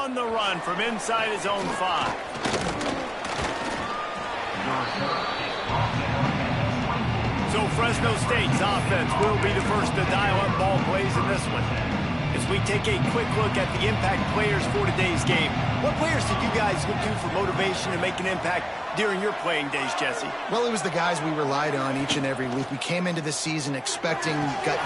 on the run from inside his own 5. So Fresno State's offense will be the first to dial up ball plays in this one. As we take a quick look at the impact players for today's game, what players did you guys look to for motivation to make an impact during your playing days, Jesse? Well, it was the guys we relied on each and every week. We came into the season expecting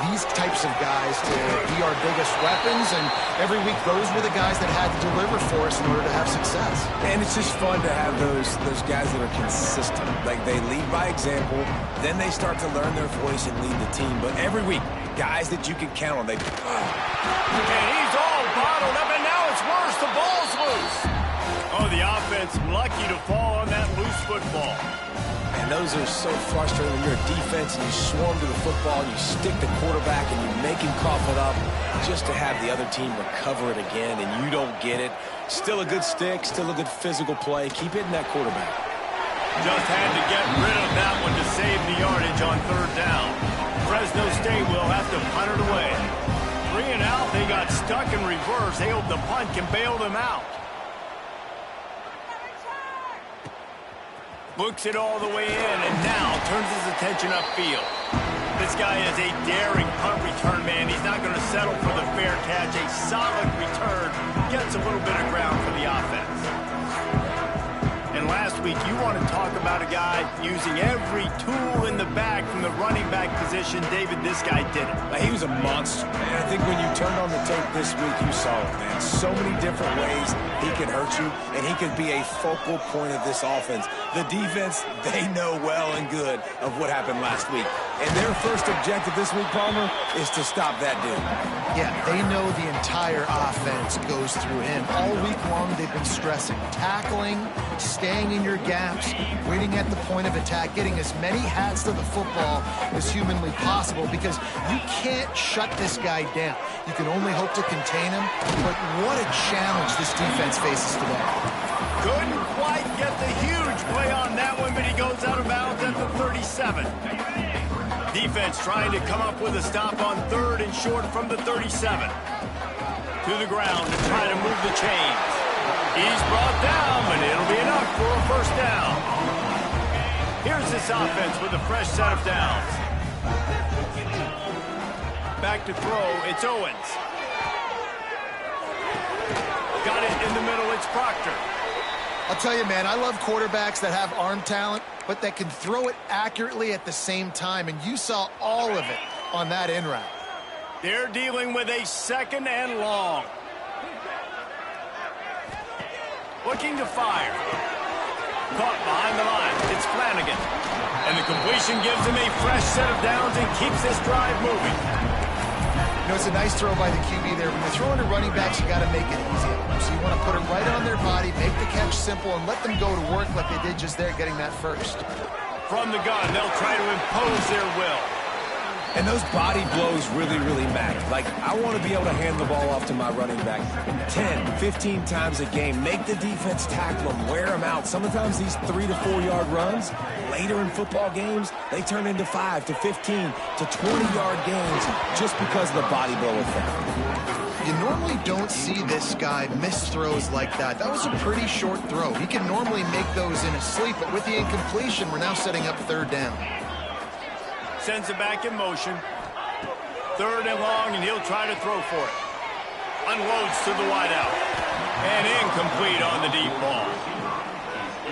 these types of guys to be our biggest weapons, and every week those were the guys that had to deliver for us in order to have success. And it's just fun to have those guys that are consistent. Like, they lead by example, then they start to learn their voice and lead the team. But every week, guys that you can count on. And he's all bottled up, and now it's worse. The ball's loose. Oh, the offense lucky to fall on that loose football. And those are so frustrating when you're a defense and you swarm to the football and you stick the quarterback and you make him cough it up just to have the other team recover it again and you don't get it. Still a good stick, still a good physical play. Keep hitting that quarterback. Just had to get rid of that one to save the yardage on 3rd down. Fresno State will have to punt it away. 3 and out, they got stuck in reverse. They hope the punt can bail them out. Looks it all the way in, and now turns his attention upfield. This guy is a daring punt return man. He's not going to settle for the fair catch. A solid return gets a little bit of ground for the offense. And last week, you want to talk about a guy using every tool in the bag from the running back position. David, this guy did it. He was a monster. And I think when you turned on the tape this week, you saw it, man. So many different ways he could hurt you, and he could be a focal point of this offense. The defense, they know well and good of what happened last week. And their first objective this week, Palmer, is to stop that dude. Yeah, they know the entire offense goes through him. All week long, they've been stressing tackling, staying in your gaps, waiting at the point of attack, getting as many hats to the football as humanly possible, because you can't shut this guy down. You can only hope to contain him, but what a challenge this defense faces today. Couldn't quite get the huge play on that one, but he goes out of bounds at the 37. Defense trying to come up with a stop on 3rd and short from the 37. To the ground to try to move the chains. He's brought down, but it'll be enough for a 1st down. Here's this offense with a fresh set of downs. Back to throw, it's Owens. Got it in the middle, it's Proctor. I'll tell you, man, I love quarterbacks that have arm talent, but that can throw it accurately at the same time, and you saw all of it on that in route. They're dealing with a 2nd and long. Looking to fire. Caught behind the line. It's Flanagan. And the completion gives him a fresh set of downs and keeps this drive moving. You know, it's a nice throw by the QB there. When you're throwing to running backs, you got to make it easy. So you want to put it right on their body, make the catch simple, and let them go to work like they did just there, getting that first. From the gun, they'll try to impose their will. And those body blows really, really matter. Like, I want to be able to hand the ball off to my running back 10, 15 times a game. Make the defense tackle them, wear them out. Sometimes these 3 to 4 yard runs, later in football games, they turn into 5 to 15 to 20 yard gains just because of the body blow effect. You normally don't see this guy miss throws like that. That was a pretty short throw. He can normally make those in his sleep, but with the incompletion, we're now setting up 3rd down. Sends it back in motion. 3rd and long, and he'll try to throw for it. Unloads to the wideout. And incomplete on the deep ball.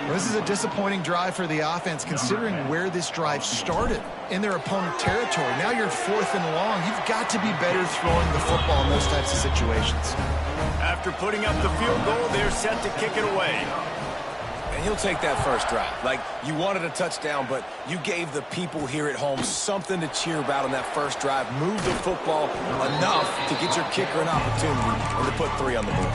Well, this is a disappointing drive for the offense, considering where this drive started in their opponent territory. Now you're 4th and long. You've got to be better throwing the football in those types of situations. After putting up the field goal, they're set to kick it away. And he'll take that first drive. Like, you wanted a touchdown, but you gave the people here at home something to cheer about on that first drive. Move the football enough to get your kicker an opportunity and to put 3 on the board.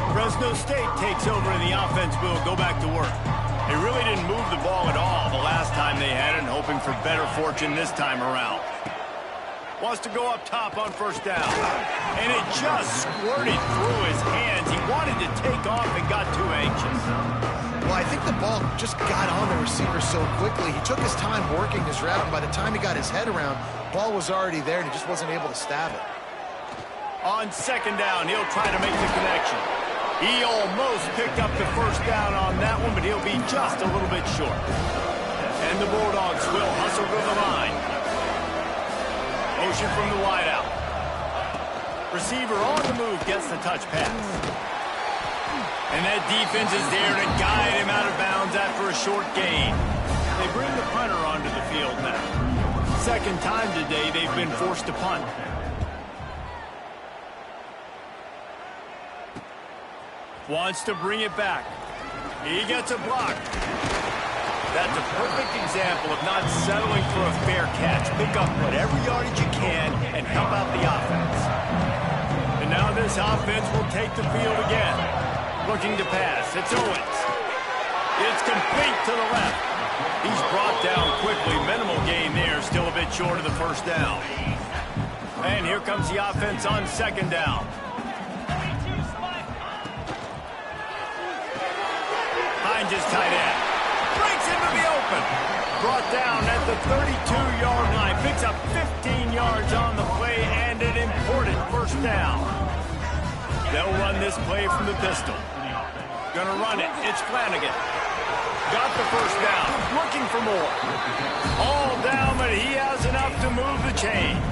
Fresno State takes over and the offense will go back to work. They really didn't move the ball at all the last time they had it, and hoping for better fortune this time around. Wants to go up top on 1st down. And it just squirted through his hands. He wanted to take off and got too anxious. Well, I think the ball just got on the receiver so quickly. He took his time working his route, and by the time he got his head around, the ball was already there, and he just wasn't able to stab it. On second down, he'll try to make the connection. He almost picked up the first down on that one, but he'll be just a little bit short. And the Bulldogs will hustle to the line. Motion from the wideout. Receiver on the move gets the touch pass. And that defense is there to guide him out of bounds after a short gain. They bring the punter onto the field now. Second time today they've been forced to punt. Wants to bring it back. He gets a block. That's a perfect example of not settling for a fair catch. Pick up whatever yardage you can and help out the offense. And now this offense will take the field again. Looking to pass. It's Owens. It's complete to the left. He's brought down quickly. Minimal gain there. Still a bit short of the first down. And here comes the offense on second down. Hines is tight end. Breaks into the open. Brought down at the 32-yard line. Picks up 15 yards on the play and an important first down. They'll run this play from the pistol. Gonna run it. It's Flanagan. Got the first down. Looking for more. All down, but he has enough to move the chains.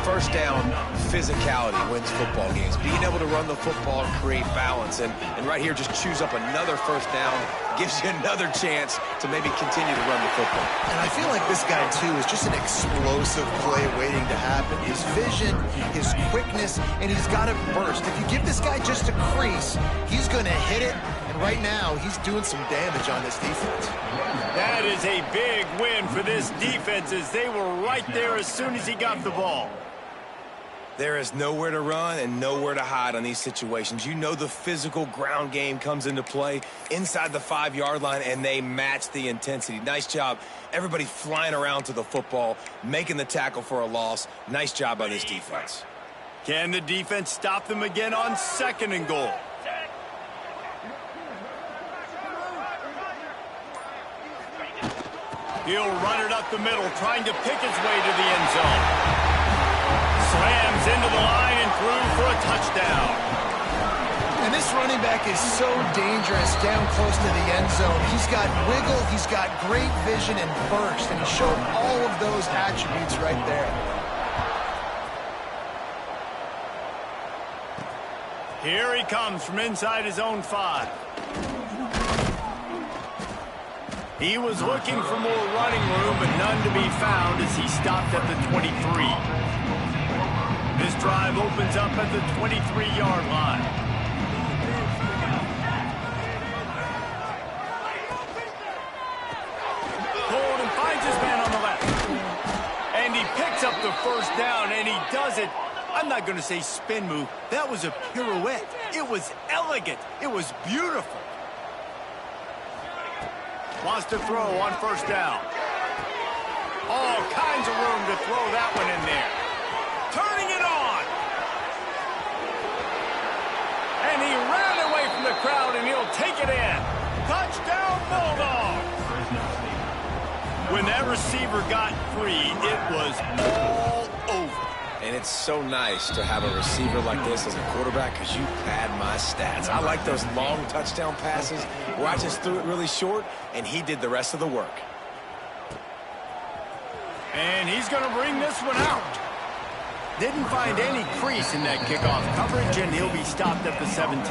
First down, physicality wins football games. Being able to run the football and create balance. And right here, just choose up another first down. Gives you another chance to maybe continue to run the football. And I feel like this guy, too, is just an explosive play waiting to happen. His vision, his quickness, and he's got a burst. If you give this guy just a crease, he's going to hit it. And right now, he's doing some damage on this defense. That is a big win for this defense as they were right there as soon as he got the ball. There is nowhere to run and nowhere to hide on these situations. You know the physical ground game comes into play inside the 5-yard line, and they match the intensity. Nice job. Everybody flying around to the football, making the tackle for a loss. Nice job by this defense. Can the defense stop them again on second and goal? He'll run it up the middle, trying to pick his way to the end zone. Slams into the line and through for a touchdown. And this running back is so dangerous down close to the end zone. He's got wiggle, he's got great vision and burst, and he showed all of those attributes right there. Here he comes from inside his own 5. He was looking for more running room, but none to be found as he stopped at the 23. This drive opens up at the 23-yard line. Pulled and finds his man on the left. And he picks up the first down, and he does it. I'm not going to say spin move. That was a pirouette. It was elegant. It was beautiful. Wants to throw on first down. All kinds of room to throw that one in there. Turning it on. And he ran away from the crowd, and he'll take it in. Touchdown, Bulldogs. When that receiver got free, it was all over. And it's so nice to have a receiver like this as a quarterback because you pad my stats. I like those long touchdown passes where I just threw it really short, and he did the rest of the work. And he's going to bring this one out. Didn't find any crease in that kickoff coverage, and he'll be stopped at the 17.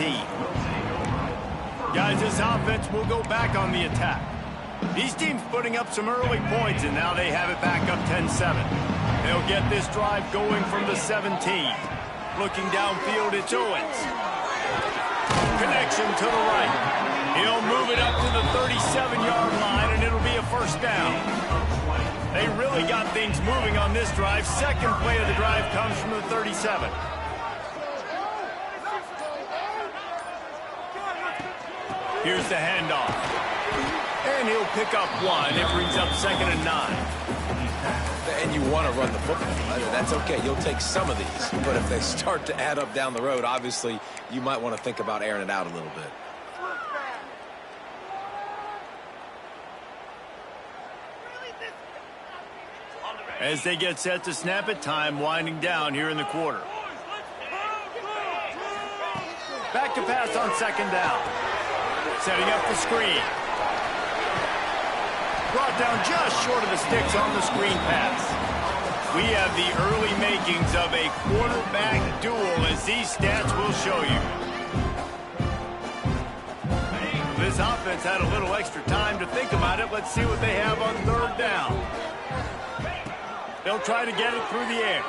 Guys, this offense will go back on the attack. These teams putting up some early points, and now they have it back up 10-7. They'll get this drive going from the 17. Looking downfield, it's Owens. Connection to the right. He'll move it up to the 37-yard line, and it'll be a first down. They really got things moving on this drive. Second play of the drive comes from the 37. Here's the handoff. And he'll pick up one. It brings up 2nd and 9. And you want to run the football. That's okay. You'll take some of these. But if they start to add up down the road, obviously, you might want to think about airing it out a little bit. As they get set to snap it, time winding down here in the quarter. Back to pass on second down. Setting up the screen. Brought down just short of the sticks on the screen pass. We have the early makings of a quarterback duel, as these stats will show you. This offense had a little extra time to think about it. Let's see what they have on third down. They'll try to get it through the air.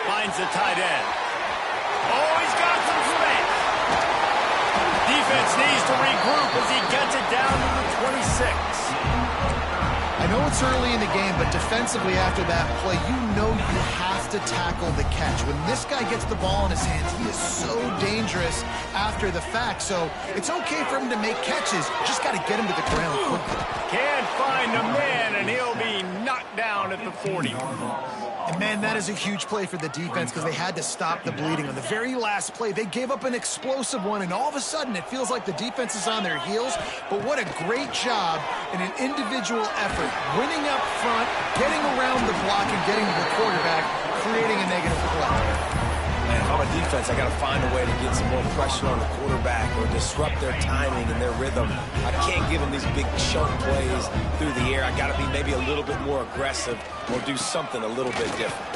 Finds the tight end. Oh, he's got some space. Defense needs to regroup as he gets it down to the 26. I know it's early in the game, but defensively after that play, you know you have to tackle the catch. When this guy gets the ball in his hands, he is so dangerous after the fact. So it's okay for him to make catches. Just got to get him to the ground quickly. Can't find a man, and he'll be knocked down at the 40. And, man, that is a huge play for the defense because they had to stop the bleeding. On the very last play, they gave up an explosive one, and all of a sudden it feels like the defense is on their heels. But what a great job in an individual effort, winning up front, getting around the block, and getting to the quarterback, creating a negative play. Man, if I'm a defense, I got to find a way to get some more pressure on the quarterback or disrupt their timing and their rhythm. I can't give them these big chunk plays through the air. I got to be maybe a little bit more aggressive or do something a little bit different.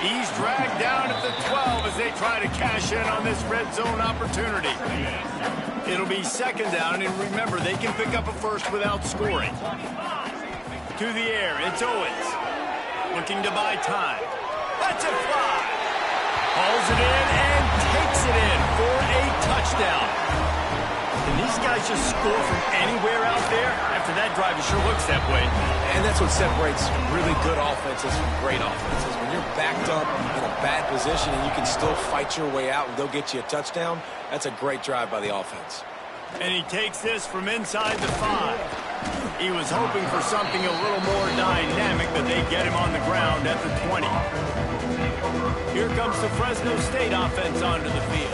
He's dragged down at the 12 as they try to cash in on this red zone opportunity. It'll be second down, and remember, they can pick up a first without scoring. To the air, it's Owens. Looking to buy time. That's a fly. Hauls it in and takes it in for a touchdown. Can these guys just score from anywhere out there? After that drive, it sure looks that way. And that's what separates really good offenses from great offenses. When you're backed up in a bad position and you can still fight your way out and go get you a touchdown, that's a great drive by the offense. And he takes this from inside the 5. He was hoping for something a little more dynamic, but they get him on the ground at the 20. Here comes the Fresno State offense onto the field.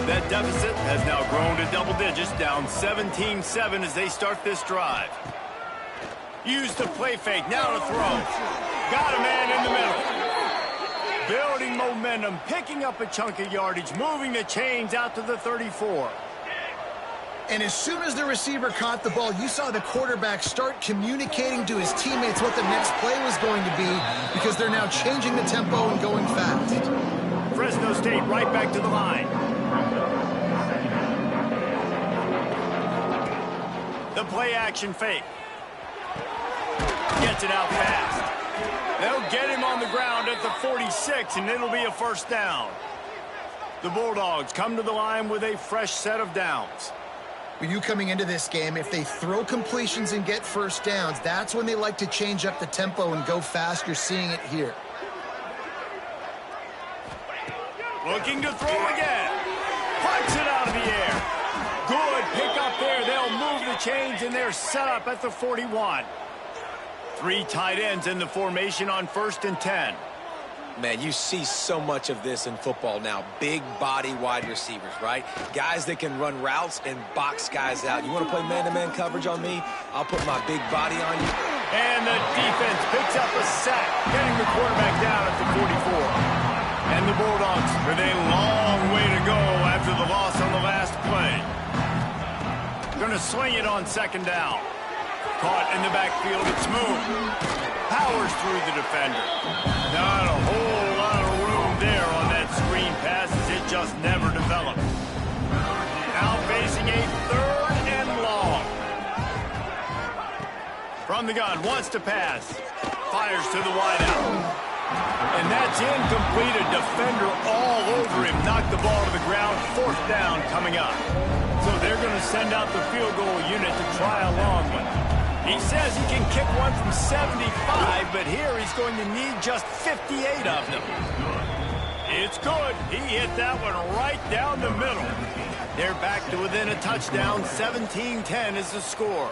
That deficit has now grown to double digits, down 17-7 as they start this drive. Use the play fake, now to throw. Got a man in the middle. Building momentum, picking up a chunk of yardage, moving the chains out to the 34. And as soon as the receiver caught the ball, you saw the quarterback start communicating to his teammates what the next play was going to be because they're now changing the tempo and going fast. Fresno State right back to the line. The play action fake. Gets it out fast. They'll get him on the ground at the 46, and it'll be a first down. The Bulldogs come to the line with a fresh set of downs. With you coming into this game, if they throw completions and get first downs, that's when they like to change up the tempo and go fast. You're seeing it here. Looking to throw again. Punts it out of the air. Good pick up there. They'll move the chains, and they're set up at the 41. 3 tight ends in the formation on 1st and 10. Man, you see so much of this in football now. Big body wide receivers, right? Guys that can run routes and box guys out. You want to play man-to-man coverage on me? I'll put my big body on you. And the defense picks up a sack, getting the quarterback down at the 44. And the Bulldogs with a long way to go after the loss on the last play. Going to swing it on second down. Caught in the backfield, it's moved. Powers through the defender. Not a whole lot of room there on that screen pass as it just never developed. Now facing a 3rd and long. From the gun, wants to pass. Fires to the wideout. And that's incomplete. A defender all over him. Knocked the ball to the ground. 4th down coming up. So they're going to send out the field goal unit to try a long one. He says he can kick one from 75, but here he's going to need just 58 of them. It's good. He hit that one right down the middle. They're back to within a touchdown. 17-10 is the score.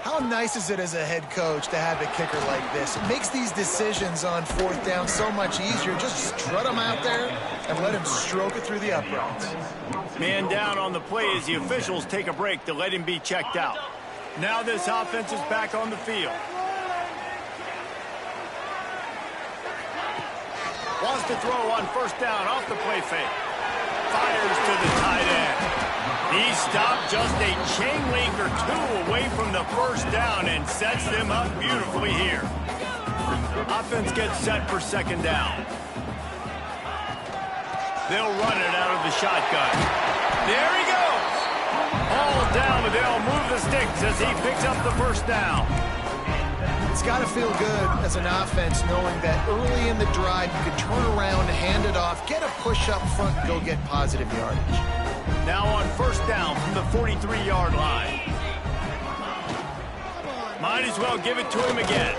How nice is it as a head coach to have a kicker like this? It makes these decisions on 4th down so much easier. Just strut him out there and let him stroke it through the uprights. Man down on the play as the officials take a break to let him be checked out. Now this offense is back on the field. Wants to throw on first down off the play fake. Fires to the tight end. He stopped just a chain link or two away from the first down and sets them up beautifully here. Offense gets set for second down. They'll run it out of the shotgun. There he goes. All down, but they'll move the sticks as he picks up the first down. It's got to feel good as an offense knowing that early in the drive you can turn around, hand it off, get a push up front, and go get positive yardage. Now on first down from the 43-yard line. Might as well give it to him again.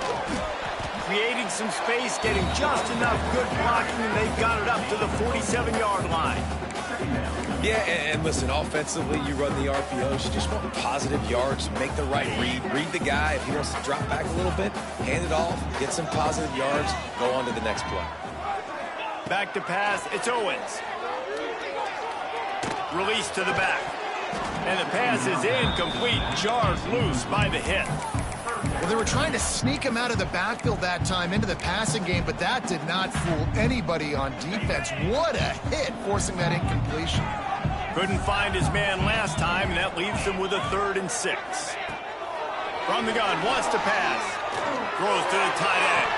Creating some space, getting just enough good blocking, and they've got it up to the 47-yard line. Yeah, and listen, offensively, you run the RPOs. You just want positive yards, make the right read the guy. If he wants to drop back a little bit, hand it off, get some positive yards, go on to the next play. Back to pass, it's Owens. Release to the back. And the pass is incomplete, jarred loose by the hit. Well, they were trying to sneak him out of the backfield that time into the passing game, but that did not fool anybody on defense. What a hit, forcing that incompletion. Couldn't find his man last time, and that leaves him with a 3rd and 6. From the gun, wants to pass. Throws to the tight end.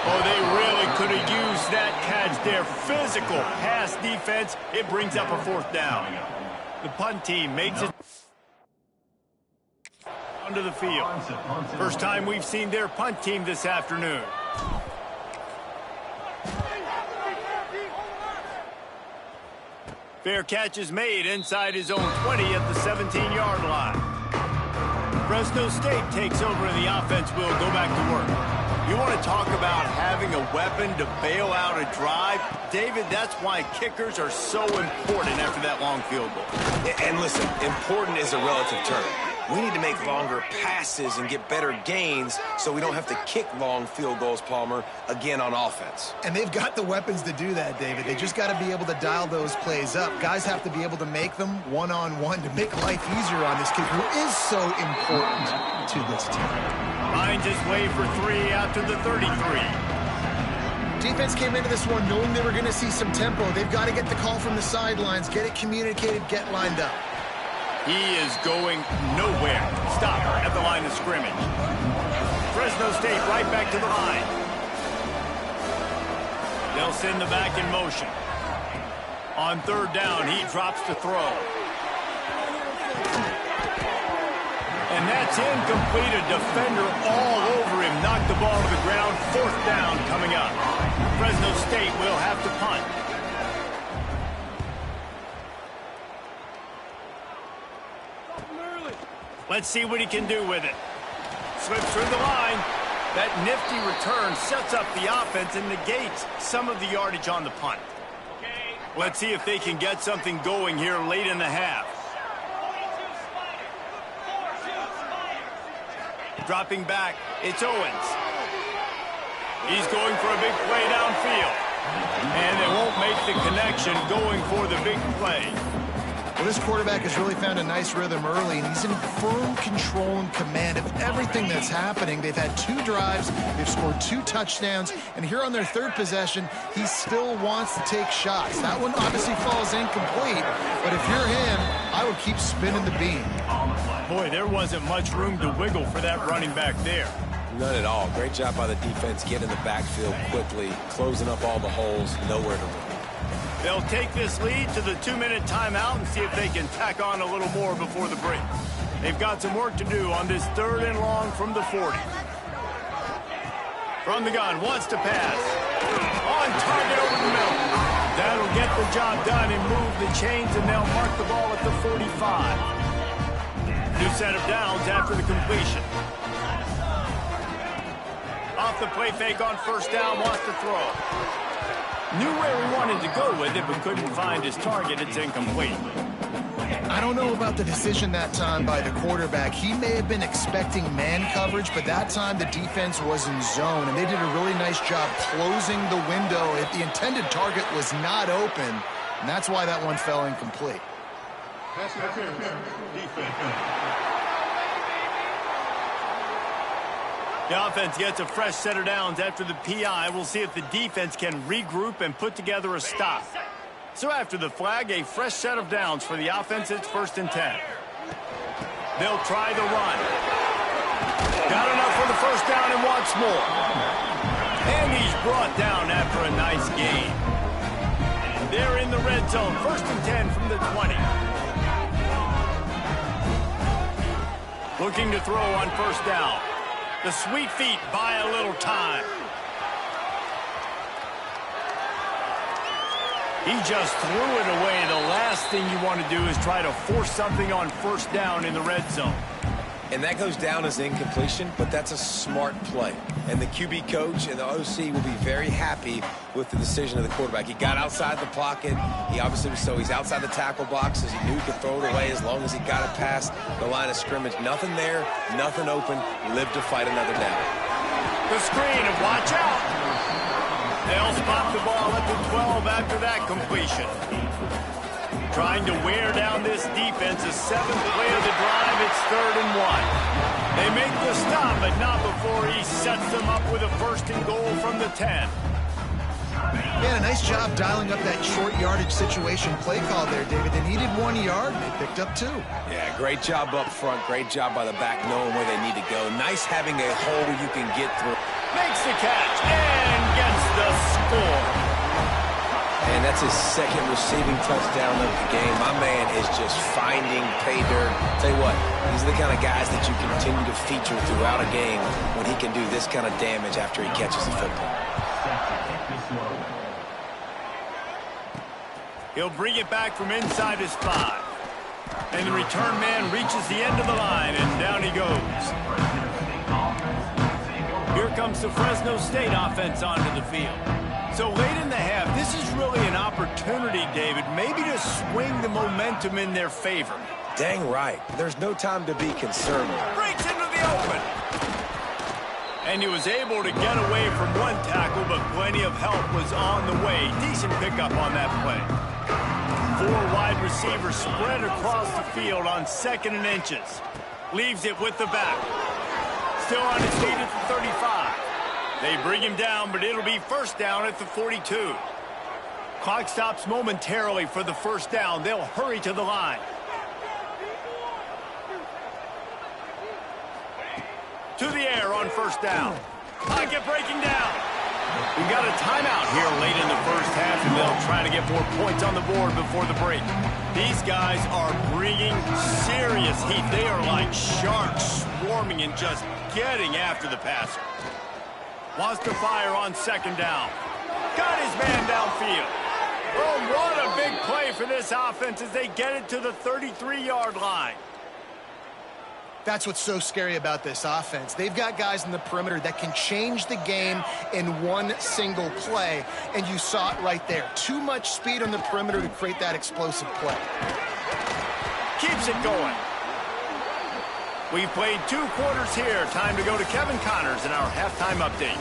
Oh, they really could have used that catch there. Physical pass defense. It brings up a 4th down. The punt team makes it onto the field. First time we've seen their punt team this afternoon. Fair catch is made inside his own 20 at the 17-yard line. Fresno State takes over and the offense will go back to work. You want to talk about having a weapon to bail out a drive? David, that's why kickers are so important after that long field goal. And listen, important is a relative term. We need to make longer passes and get better gains so we don't have to kick long field goals, Palmer, again on offense. And they've got the weapons to do that, David. They just got to be able to dial those plays up. Guys have to be able to make them one-on-one to make life easier on this kid who is so important to this team. Finds his way for 3 out to the 33. Defense came into this one knowing they were going to see some tempo. They've got to get the call from the sidelines, get it communicated, get lined up. He is going nowhere. Stop at the line of scrimmage. Fresno State right back to the line. They'll send the back in motion. On 3rd down, he drops to throw. And that's incomplete. A defender all over him. Knocked the ball to the ground. 4th down coming up. Fresno State will have to punt. Let's see what he can do with it. Slips through the line. That nifty return sets up the offense and negates some of the yardage on the punt. Let's see if they can get something going here late in the half. Dropping back, it's Owens. He's going for a big play downfield. And they won't make the connection going for the big play. Well, this quarterback has really found a nice rhythm early, and he's in firm control and command of everything that's happening. They've had 2 drives, they've scored 2 touchdowns, and here on their 3rd possession, he still wants to take shots. That one obviously falls incomplete, but if you're him, I would keep spinning the beam. Boy, there wasn't much room to wiggle for that running back there. None at all. Great job by the defense getting in the backfield quickly, closing up all the holes, nowhere to run. They'll take this lead to the 2-minute timeout and see if they can tack on a little more before the break. They've got some work to do on this 3rd and long from the 40. From the gun, wants to pass. On target over the middle. That'll get the job done and move the chains, and they'll mark the ball at the 45. New set of downs after the completion. Off the play fake on first down, wants to throw. Knew where he wanted to go with it, but couldn't find his target. It's incomplete. I don't know about the decision that time by the quarterback. He may have been expecting man coverage, but that time the defense was in zone, and they did a really nice job closing the window. If the intended target was not open, and that's why that one fell incomplete. The offense gets a fresh set of downs after the PI. We'll see if the defense can regroup and put together a stop. So after the flag, a fresh set of downs for the offense. It's 1st and 10. They'll try the run. Got enough for the first down and wants more. And he's brought down after a nice gain. They're in the red zone. 1st and 10 from the 20. Looking to throw on first down. The sweet feet buy a little time. He just threw it away. The last thing you want to do is try to force something on first down in the red zone. And that goes down as incompletion, but that's a smart play. And the QB coach and the OC will be very happy with the decision of the quarterback. He got outside the pocket. He obviously was he's outside the tackle box, as he knew he could throw it away as long as he got it past the line of scrimmage. Nothing there, nothing open. Live to fight another down. The screen, and watch out. They'll spot the ball at the 12 after that completion. Trying to wear down this defense. The 7th play of the drive. It's 3rd and 1. They make the stop, but not before he sets them up with a 1st and goal from the 10. Man, a nice job dialing up that short yardage situation play call there, David. They needed 1 yard, and they picked up 2. Yeah, great job up front. Great job by the back knowing where they need to go. Nice having a hole you can get through. Makes the catch and gets the score. And that's his 2nd receiving touchdown of the game. My man is just finding pay dirt. Tell you what, these are the kind of guys that you continue to feature throughout a game when he can do this kind of damage after he catches the football. He'll bring it back from inside his 5. And the return man reaches the end of the line, and down he goes. Here comes the Fresno State offense onto the field. So late in the half, this is really an opportunity, David, maybe to swing the momentum in their favor. Dang right. There's no time to be concerned. Breaks into the open. And he was able to get away from one tackle, but plenty of help was on the way. Decent pickup on that play. 4 wide receivers spread across the field on 2nd and inches. Leaves it with the back. Still on his feet at the 35. They bring him down, but it'll be first down at the 42. Clock stops momentarily for the first down. They'll hurry to the line. To the air on first down. Pocket breaking down. We got a timeout here late in the first half, and they'll try to get more points on the board before the break. These guys are bringing serious heat. They are like sharks swarming and just getting after the passer. Wants to fire on 2nd down. Got his man downfield. Oh, what a big play for this offense as they get it to the 33-yard line. That's what's so scary about this offense. They've got guys in the perimeter that can change the game in one single play, and you saw it right there. Too much speed on the perimeter to create that explosive play. Keeps it going. We've played 2 quarters here. Time to go to Kevin Connors in our halftime update.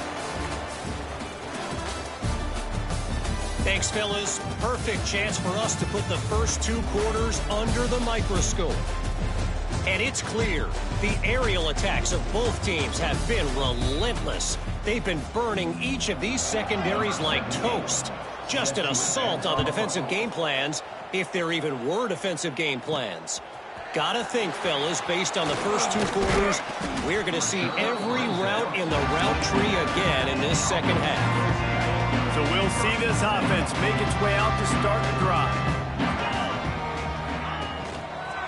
Thanks, fellas. Perfect chance for us to put the first 2 quarters under the microscope. And it's clear, the aerial attacks of both teams have been relentless. They've been burning each of these secondaries like toast. Just an assault on the defensive game plans, if there even were defensive game plans. Gotta think, fellas, based on the first 2 quarters, we're going to see every route in the route tree again in this second half. So we'll see this offense make its way out to start the drive.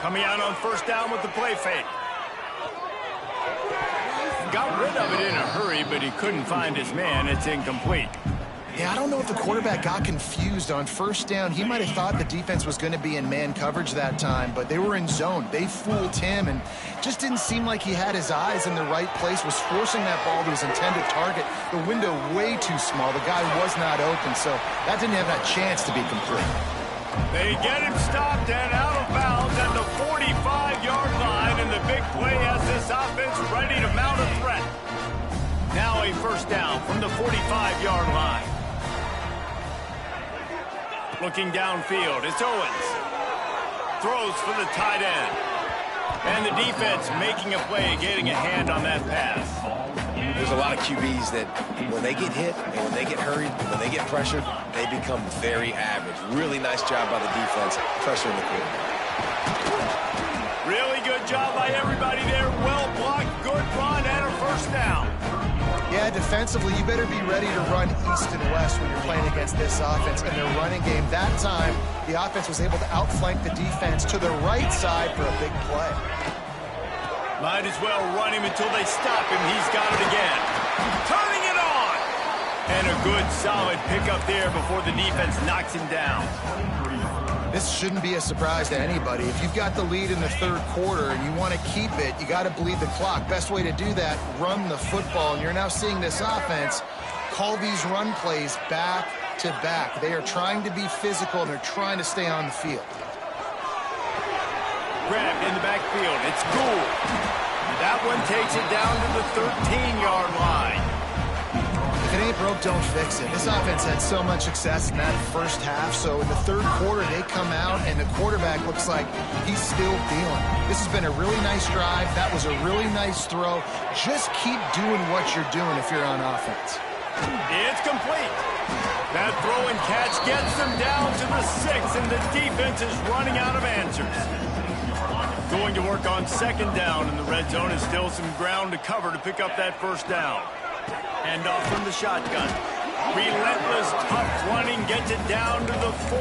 Coming out on first down with the play fake. Got rid of it in a hurry, but he couldn't find his man. It's incomplete. Yeah, I don't know if the quarterback got confused on first down. He might have thought the defense was going to be in man coverage that time, but they were in zone. They fooled him and just didn't seem like he had his eyes in the right place, was forcing that ball to his intended target. The window way too small. The guy was not open, so that didn't have that chance to be complete. They get him stopped and out of bounds at the 45-yard line, and the big play has this offense ready to mount a threat. Now a first down from the 45-yard line. Looking downfield, it's Owens. Throws for the tight end. And the defense making a play, getting a hand on that pass. a lot of QBs that when they get hit and when they get hurried, when they get pressured, they become very average. Really nice job by the defense pressuring the quarterback. Really good job by everybody there. Well blocked, good run, and a first down. Yeah, defensively, you better be ready to run east and west when you're playing against this offense. In their running game, that time, the offense was able to outflank the defense to the right side for a big play. Might as well run him until they stop him. He's got it again. Turning it on! And a good, solid pickup there before the defense knocks him down. This shouldn't be a surprise to anybody. If you've got the lead in the third quarter and you want to keep it, you got to bleed the clock. Best way to do that, run the football. And you're now seeing this offense call these run plays back to back. They are trying to be physical, and they're trying to stay on the field. Grabbed in the backfield. It's Gould. That one takes it down to the 13-yard line. If it ain't broke, don't fix it. This offense had so much success in that first half, so in the third quarter, they come out, and the quarterback looks like he's still feeling. This has been a really nice drive. That was a really nice throw. Just keep doing what you're doing if you're on offense. It's complete. That throw and catch gets them down to the 6, and the defense is running out of answers. Going to work on second down, and the red zone is still some ground to cover to pick up that first down. Hand off from the shotgun. Relentless, tough running gets it down to the 4.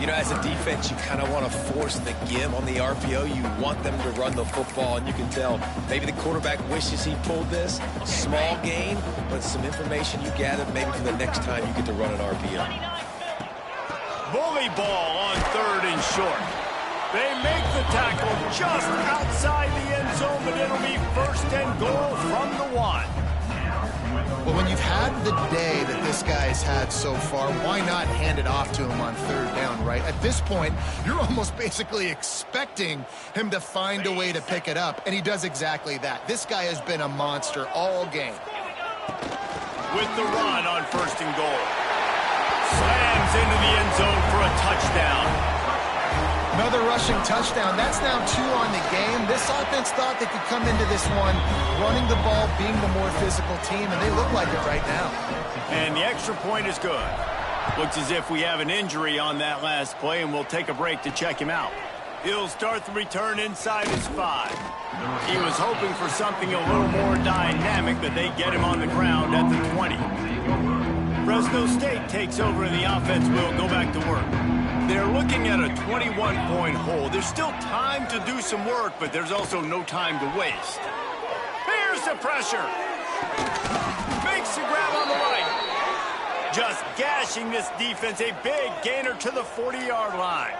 You know, as a defense, you kind of want to force the give on the RPO. You want them to run the football, and you can tell maybe the quarterback wishes he pulled this. Small gain, but some information you gathered maybe for the next time you get to run an RPO. Bully ball on third and short. They make the tackle just outside the end zone, but it'll be first and goal from the 1. Well, when you've had the day that this guy's had so far, why not hand it off to him on third down, right? At this point, you're almost basically expecting him to find a way to pick it up, and he does exactly that. This guy has been a monster all game. With the run on first and goal. Slams into the end zone for a touchdown. Another rushing touchdown. That's now 2 on the game. This offense thought they could come into this one running the ball, being the more physical team, and they look like it right now. And the extra point is good. Looks as if we have an injury on that last play, and we'll take a break to check him out. He'll start the return inside his 5. He was hoping for something a little more dynamic, but they get him on the ground at the 20. Fresno State takes over, and the offense will go back to work. They're looking at a 21-point hole. There's still time to do some work, but there's also no time to waste. Here's the pressure. Makes the grab on the right. Just gashing this defense. A big gainer to the 40-yard line.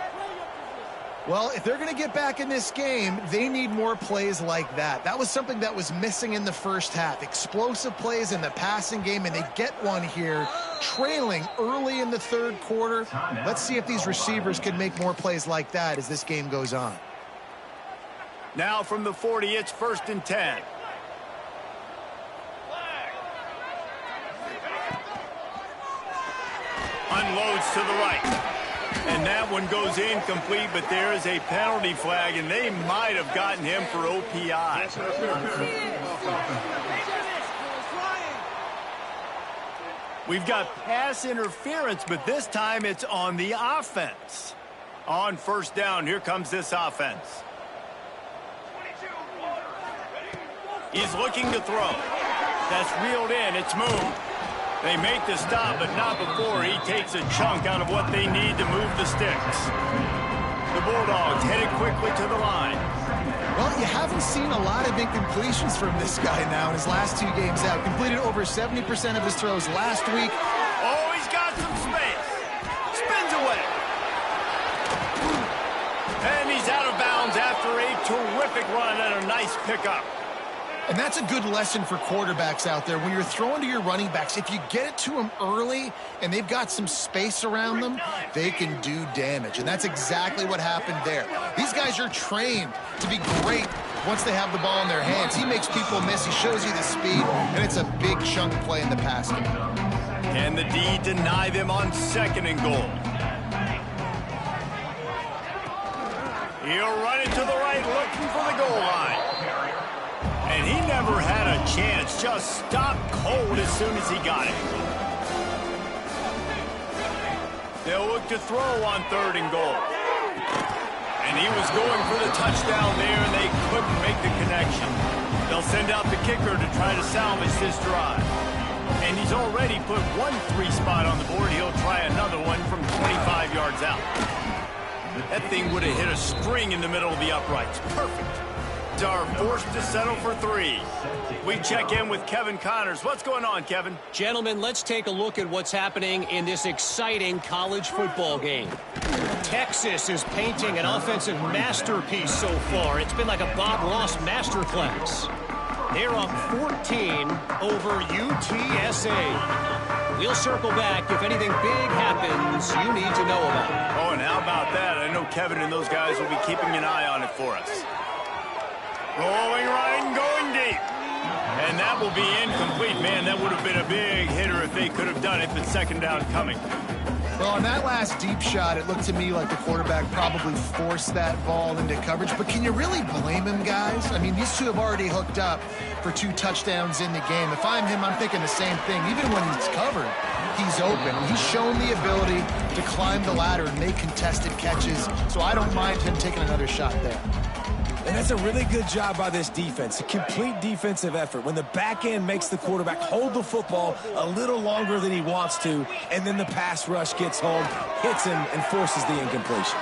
Well, if they're going to get back in this game, they need more plays like that. That was something that was missing in the first half. Explosive plays in the passing game, and they get one here, trailing early in the third quarter. Let's see if these receivers can make more plays like that as this game goes on. Now from the 40, it's first and 10. Unloads to the right. And that one goes incomplete, but there is a penalty flag, and they might have gotten him for OPI. We've got pass interference, but this time it's on the offense. On first down, here comes this offense. He's looking to throw. That's reeled in. It's moved. They make the stop, but not before he takes a chunk out of what they need to move the sticks. The Bulldogs headed quickly to the line. Well, you haven't seen a lot of incompletions from this guy now in his last 2 games out. Completed over 70% of his throws last week. Oh, he's got some space. Spins away. And he's out of bounds after a terrific run and a nice pickup. And that's a good lesson for quarterbacks out there. When you're throwing to your running backs, if you get it to them early and they've got some space around them, they can do damage. And that's exactly what happened there. These guys are trained to be great once they have the ball in their hands. He makes people miss. He shows you the speed, and it's a big chunk play in the pass game. Can the D deny them on second and goal? He'll run it to the right, looking for the goal line. And he never had a chance just stopped cold as soon as he got it. They'll look to throw on 3rd and goal. And he was going for the touchdown there, and they couldn't make the connection. They'll send out the kicker to try to salvage this drive. And he's already put one 3 spot on the board. He'll try another one from 25 yards out. That thing would have hit a string in the middle of the uprights. Perfect. Are forced to settle for 3. We check in with Kevin Connors. What's going on, Kevin? Gentlemen, let's take a look at what's happening in this exciting college football game. Texas is painting an offensive masterpiece so far. It's been like a Bob Ross masterclass. They're up 14 over UTSA. We'll circle back if anything big happens you need to know about. Oh, and how about that? I know Kevin and those guys will be keeping an eye on it for us. Rolling right and going deep. And that will be incomplete. Man, that would have been a big hitter if they could have done it, but 2nd down coming. Well, on that last deep shot, it looked to me like the quarterback probably forced that ball into coverage. But can you really blame him, guys? I mean, these two have already hooked up for 2 touchdowns in the game. If I'm him, I'm thinking the same thing. Even when he's covered, he's open. He's shown the ability to climb the ladder and make contested catches. So I don't mind him taking another shot there. And that's a really good job by this defense, a complete defensive effort. When the back end makes the quarterback hold the football a little longer than he wants to, and then the pass rush gets home, hits him, and forces the incompletion.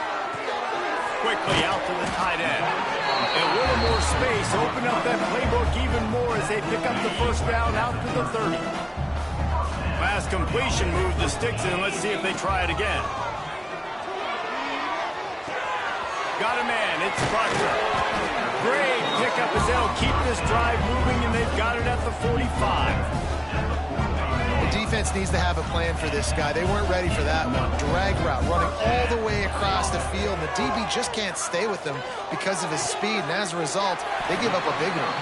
Quickly out to the tight end. A little more space, open up that playbook even more as they pick up the 1st down out to the 30. Last completion moved the sticks in. Let's see if they try it again. Got a man. It's Butler. Great pickup as they'll keep this drive moving, and they've got it at the 45. The defense needs to have a plan for this guy. They weren't ready for that one. Drag route, running all the way across the field. And the DB just can't stay with him because of his speed, and as a result, they give up a big one.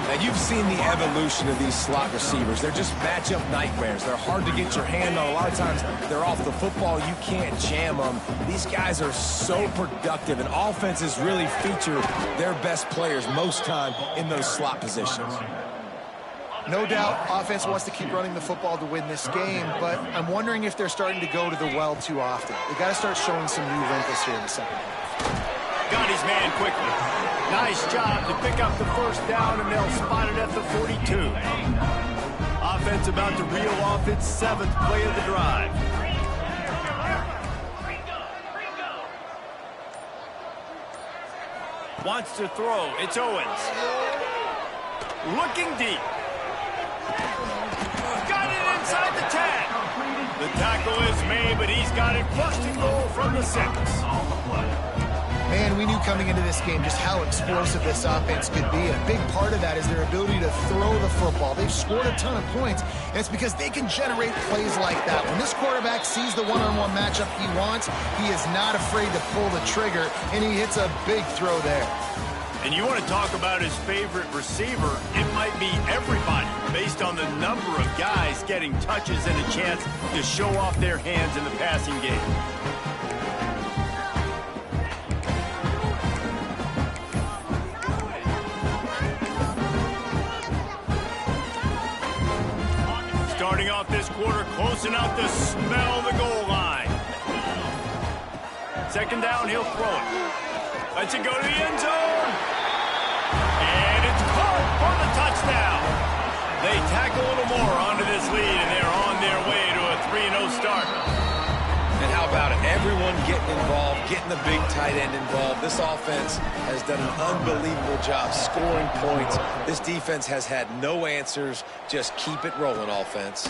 Now, you've seen the evolution of these slot receivers. They're just matchup nightmares. They're hard to get your hand on. A lot of times, they're off the football. You can't jam them. These guys are so productive, and offenses really feature their best players most time in those slot positions. No doubt, offense wants to keep running the football to win this game, but I'm wondering if they're starting to go to the well too often. They got to start showing some new wrinkles here in the 2nd half. Got his man quickly. Nice job to pick up the 1st down, and they'll spot it at the 42. Offense about to reel off its 7th play of the drive. Wants to throw. It's Owens. Looking deep. Got it inside the 10. The tackle is made, but he's got it 1st and goal from the 6. Man, we knew coming into this game just how explosive this offense could be. And a big part of that is their ability to throw the football. They've scored a ton of points, and it's because they can generate plays like that. When this quarterback sees the one-on-one matchup he wants, he is not afraid to pull the trigger, and he hits a big throw there. And you want to talk about his favorite receiver, it might be everybody, based on the number of guys getting touches and a chance to show off their hands in the passing game. Starting off this quarter, close enough to smell the goal line. 2nd down, he'll throw it. Lets it go to the end zone. And it's caught for the touchdown. They tack a little more onto this lead, and they're on their way to a 3-0 start. And how about it? Everyone getting involved, getting the big tight end involved. This offense has done an unbelievable job scoring points. This defense has had no answers. Just keep it rolling, offense.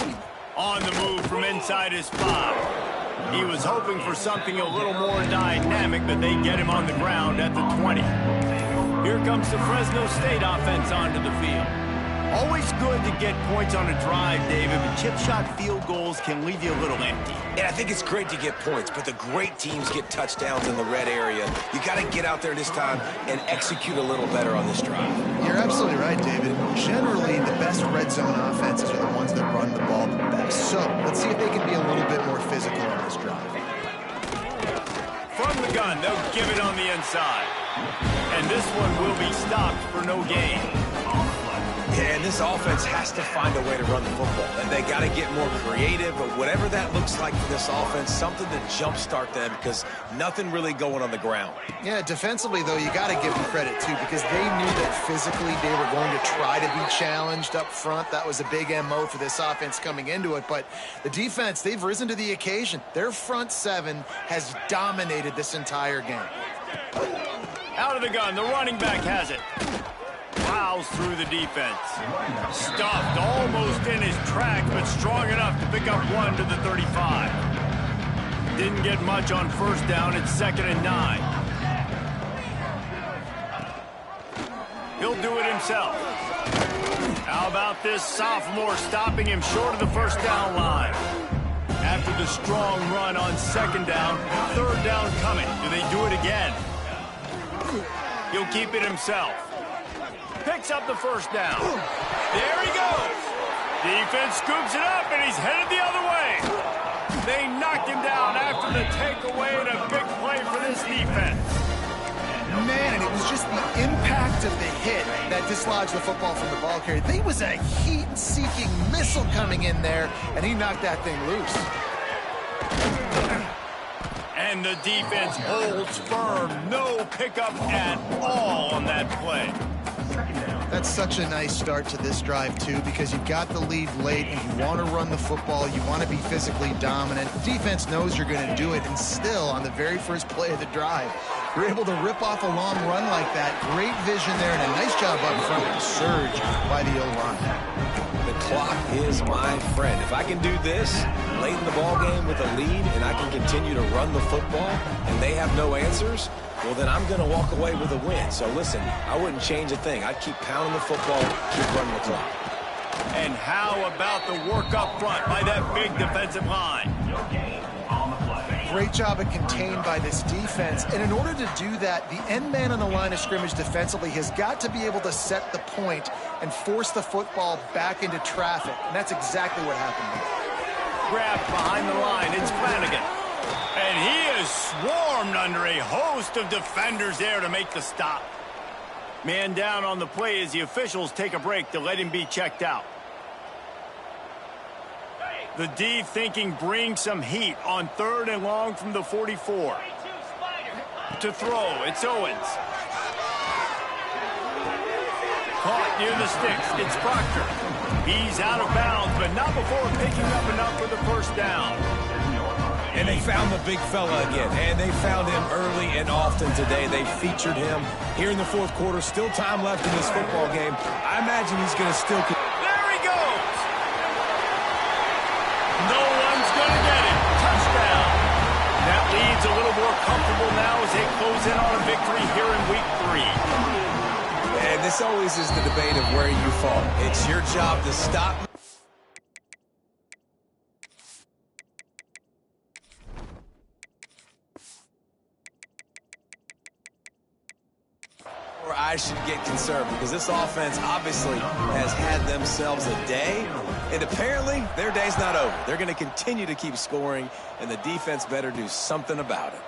On the move from inside his 5. He was hoping for something a little more dynamic, but they get him on the ground at the 20. Here comes the Fresno State offense onto the field. Always good to get points on a drive, David, but chip shot field goals can leave you a little empty. Yeah, I think it's great to get points, but the great teams get touchdowns in the red area. You got to get out there this time and execute a little better on this drive. You're absolutely right, David. Generally, the best red zone offenses are the ones that run the ball the best. So let's see if they can be a little bit more physical on this drive. From the gun, they'll give it on the inside. And this one will be stopped for no gain. Yeah, and this offense has to find a way to run the football. And they got to get more creative, but whatever that looks like for this offense, something to jumpstart them because nothing really going on the ground. Yeah, defensively, though, you got to give them credit, too, because they knew that physically they were going to try to be challenged up front. That was a big MO for this offense coming into it. But the defense, they've risen to the occasion. Their front seven has dominated this entire game. Out of the gun, the running back has it. Plows through the defense. Stuffed almost in his tracks, but strong enough to pick up 1 to the 35. Didn't get much on first down. It's 2nd and 9. He'll do it himself. How about this sophomore stopping him short of the first down line? After the strong run on 2nd down, 3rd down coming. Do they do it again? He'll keep it himself. Picks up the first down. There he goes. Defense scoops it up, and he's headed the other way. They knocked him down after the takeaway, and a big play for this defense. Man, and it was just the impact of the hit that dislodged the football from the ball carrier. There was a heat-seeking missile coming in there, and he knocked that thing loose. And the defense holds firm. No pickup at all on that play. That's such a nice start to this drive, too, because you've got the lead late and you want to run the football. You want to be physically dominant. The defense knows you're going to do it, and still, on the very first play of the drive, you're able to rip off a long run like that. Great vision there, and a nice job up front with the surge by the O-line. The clock is my friend. If I can do this late in the ball game with a lead and I can continue to run the football and they have no answers, well, then I'm going to walk away with a win. So, listen, I wouldn't change a thing. I'd keep pounding the football, keep running the clock. And how about the work up front by that big defensive line? Great job of contained by this defense. And in order to do that, the end man on the line of scrimmage defensively has got to be able to set the point and force the football back into traffic. And that's exactly what happened. Grabbed behind the line. It's Flanagan. And he is swarmed under a host of defenders there to make the stop. Man down on the play as the officials take a break to let him be checked out. The D thinking bring some heat on 3rd and long from the 44. To throw, it's Owens. Caught near the sticks, it's Proctor. He's out of bounds, but not before picking up enough for the first down. And they found the big fella again, and they found him early and often today. They featured him here in the 4th quarter. Still time left in this football game. I imagine he's going to still... There he goes! No one's going to get it. Touchdown. That lead's a little more comfortable now as they close in on a victory here in Week 3. And this always is the debate of where you fall. It's your job to stop... or I should get concerned because this offense obviously has had themselves a day, and apparently their day's not over. They're going to continue to keep scoring, and the defense better do something about it.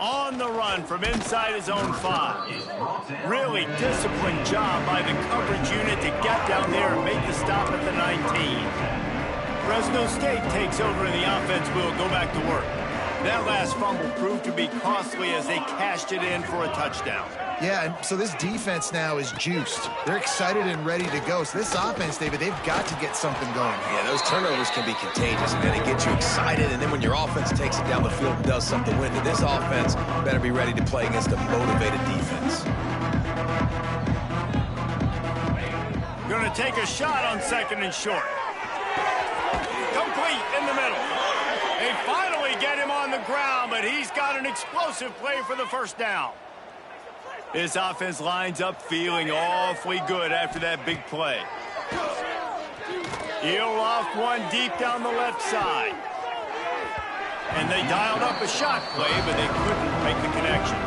On the run from inside his own 5. Really disciplined job by the coverage unit to get down there and make the stop at the 19. Fresno State takes over and the offense will go back to work. That last fumble proved to be costly as they cashed it in for a touchdown. Yeah, and so this defense now is juiced. They're excited and ready to go. So this offense, David, they've got to get something going. Yeah, those turnovers can be contagious, man. They get you excited, and then when your offense takes it down the field and does something with it, this offense better be ready to play against a motivated defense. Going to take a shot on 2nd and short. Complete in the middle. They finally get him on the ground, but he's got an explosive play for the first down. This offense lines up feeling awfully good after that big play. He'll off one deep down the left side. And they dialed up a shot play, but they couldn't make the connection.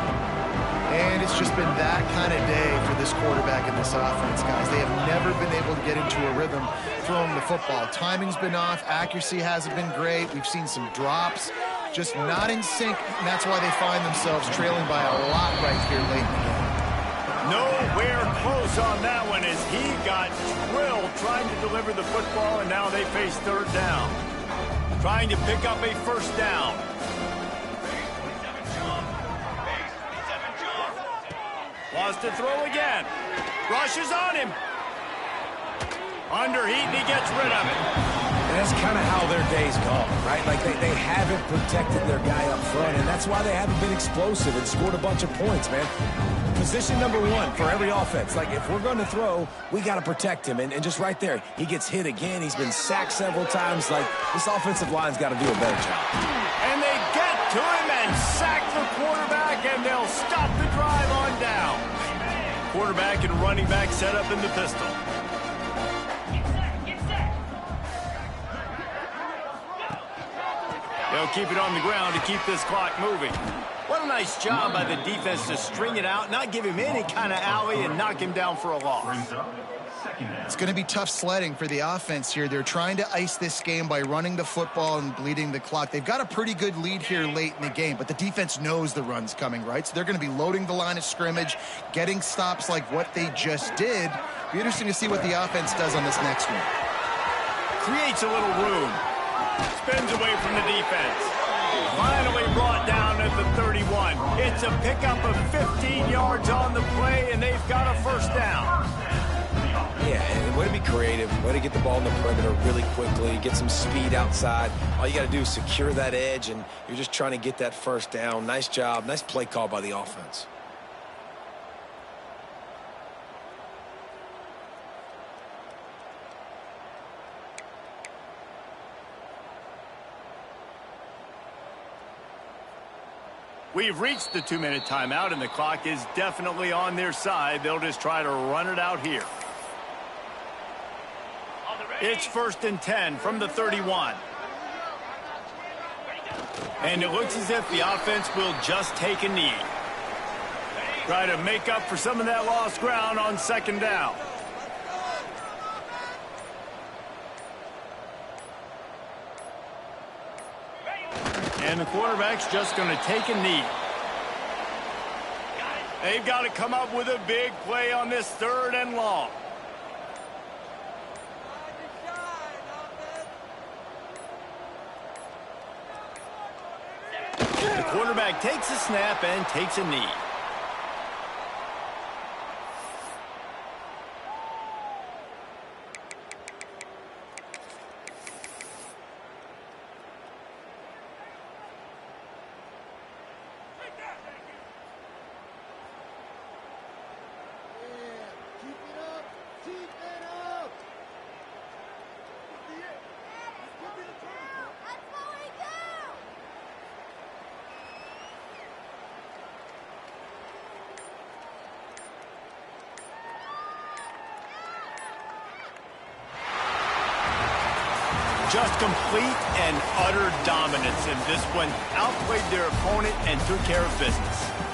And it's just been that kind of day for this quarterback and this offense, guys. They have never been able to get into a rhythm throwing the football. Timing's been off. Accuracy hasn't been great. We've seen some drops. Just not in sync, and that's why they find themselves trailing by a lot right here late in the game. Nowhere close on that one as he got drilled trying to deliver the football, and now they face third down. Trying to pick up a first down. Wants to throw again. Rushes on him. Under heat, and he gets rid of it. And that's kind of how their day's gone, right? Like they haven't protected their guy up front, and that's why they haven't been explosive and scored a bunch of points, man. Position number one for every offense. Like, if we're going to throw, we got to protect him. And just right there, he gets hit again. He's been sacked several times. Like, this offensive line's got to do a better job. And they get to him and sack the quarterback, and they'll stop the drive on down. Quarterback and running back set up in the pistol. They'll keep it on the ground to keep this clock moving. What a nice job by the defense to string it out, not give him any kind of alley, and knock him down for a loss. It's going to be tough sledding for the offense here. They're trying to ice this game by running the football and bleeding the clock. They've got a pretty good lead here late in the game, but the defense knows the run's coming, right? So they're going to be loading the line of scrimmage, getting stops like what they just did. Be interesting to see what the offense does on this next one. Creates a little room. Spins away from the defense. Finally brought down at the 31. It's a pickup of 15 yards on the play, and they've got a first down. Yeah, and way to be creative, way to get the ball in the perimeter really quickly, get some speed outside. All you got to do is secure that edge, and you're just trying to get that first down. Nice job, nice play call by the offense. We've reached the 2-minute timeout, and the clock is definitely on their side. They'll just try to run it out here. It's 1st and 10 from the 31. And it looks as if the offense will just take a knee. Try to make up for some of that lost ground on 2nd down. And the quarterback's just going to take a knee. They've got to come up with a big play on this 3rd and long. The quarterback takes a snap and takes a knee. Just complete and utter dominance in this one. Outplayed their opponent and took care of business.